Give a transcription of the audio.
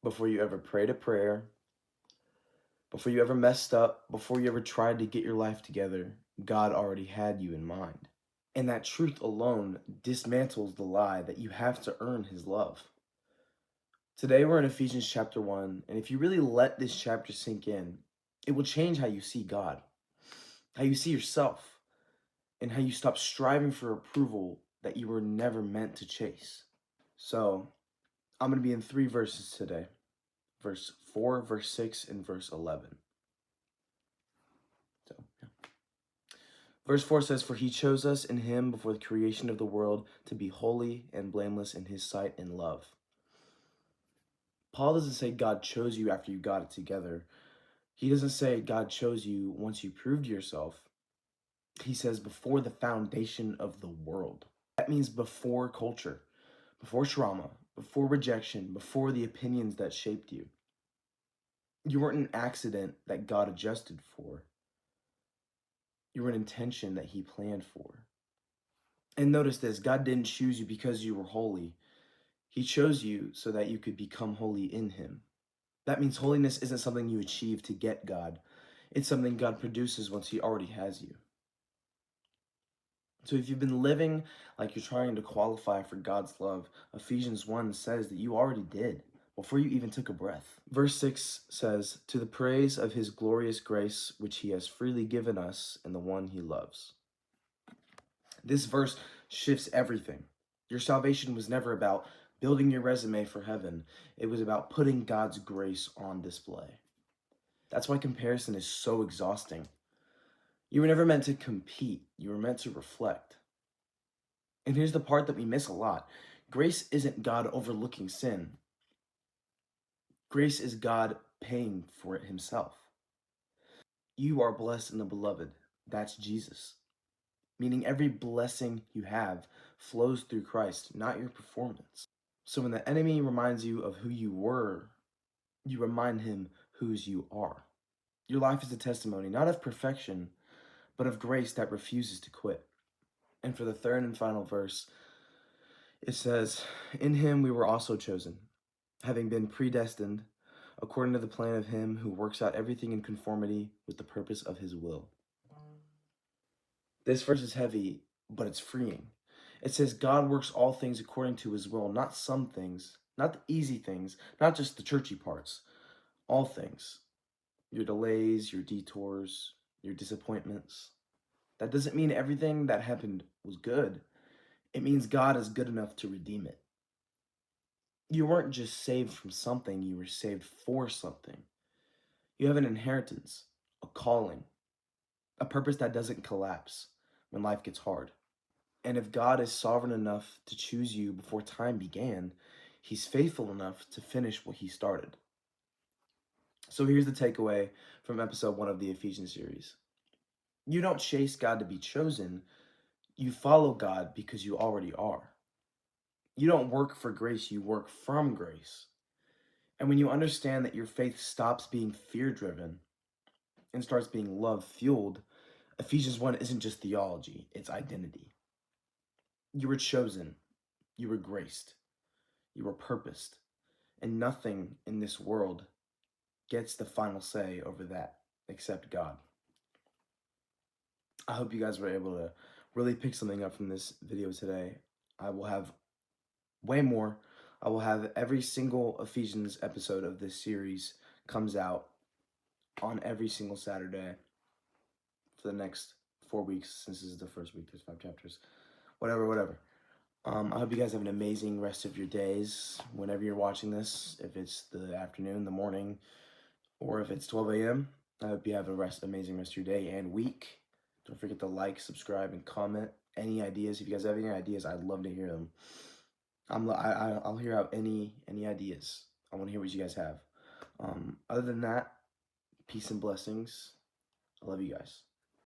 before you ever prayed a prayer, before you ever messed up, before you ever tried to get your life together, God already had you in mind. And that truth alone dismantles the lie that you have to earn his love. Today we're in Ephesians chapter 1, and if you really let this chapter sink in, it will change how you see God, how you see yourself, and how you stop striving for approval that you were never meant to chase. So, I'm going to be in 3 verses today. Verse 4, verse 6, and verse 11. So, yeah. Verse 4 says, "For he chose us in him before the creation of the world to be holy and blameless in his sight in love." Paul doesn't say God chose you after you got it together. He doesn't say God chose you once you proved yourself. He says before the foundation of the world. That means before culture, before trauma, before rejection, before the opinions that shaped you. You weren't an accident that God adjusted for. You were an intention that he planned for. And notice this, God didn't choose you because you were holy. He chose you so that you could become holy in him. That means holiness isn't something you achieve to get God. It's something God produces once he already has you. So if you've been living like you're trying to qualify for God's love, Ephesians 1 says that you already did before you even took a breath. Verse 6 says, "To the praise of his glorious grace, which he has freely given us in the one he loves." This verse shifts everything. Your salvation was never about building your resume for heaven. It was about putting God's grace on display. That's why comparison is so exhausting. You were never meant to compete. You were meant to reflect. And here's the part that we miss a lot. Grace isn't God overlooking sin. Grace is God paying for it himself. You are blessed in the beloved. That's Jesus. Meaning every blessing you have flows through Christ, not your performance. So when the enemy reminds you of who you were, you remind him whose you are. Your life is a testimony, not of perfection, but of grace that refuses to quit. And for the third and final verse, it says, "In him we were also chosen, having been predestined, according to the plan of him who works out everything in conformity with the purpose of his will." This verse is heavy, but it's freeing. It says God works all things according to his will, not some things, not the easy things, not just the churchy parts, all things. Your delays, your detours, your disappointments. That doesn't mean everything that happened was good. It means God is good enough to redeem it. You weren't just saved from something, you were saved for something. You have an inheritance, a calling, a purpose that doesn't collapse when life gets hard. And if God is sovereign enough to choose you before time began, he's faithful enough to finish what he started. So here's the takeaway from episode 1 of the Ephesians series. You don't chase God to be chosen, you follow God because you already are. You don't work for grace, you work from grace. And when you understand that your faith stops being fear-driven and starts being love-fueled, Ephesians 1 isn't just theology, it's identity. You were chosen, you were graced, you were purposed, and nothing in this world gets the final say over that except God. I hope you guys were able to really pick something up from this video today. I will have way more. I will have every single Ephesians episode of this series comes out on every single Saturday for the next 4 weeks, since this is the first week. There's 5 chapters. Whatever. I hope you guys have an amazing rest of your days whenever you're watching this. If it's the afternoon, the morning, or if it's 12 a.m. I hope you have amazing rest of your day and week. Don't forget to like, subscribe, and comment. Any ideas? If you guys have any ideas, I'd love to hear them. I'll hear out any ideas. I want to hear what you guys have. Other than that, peace and blessings. I love you guys.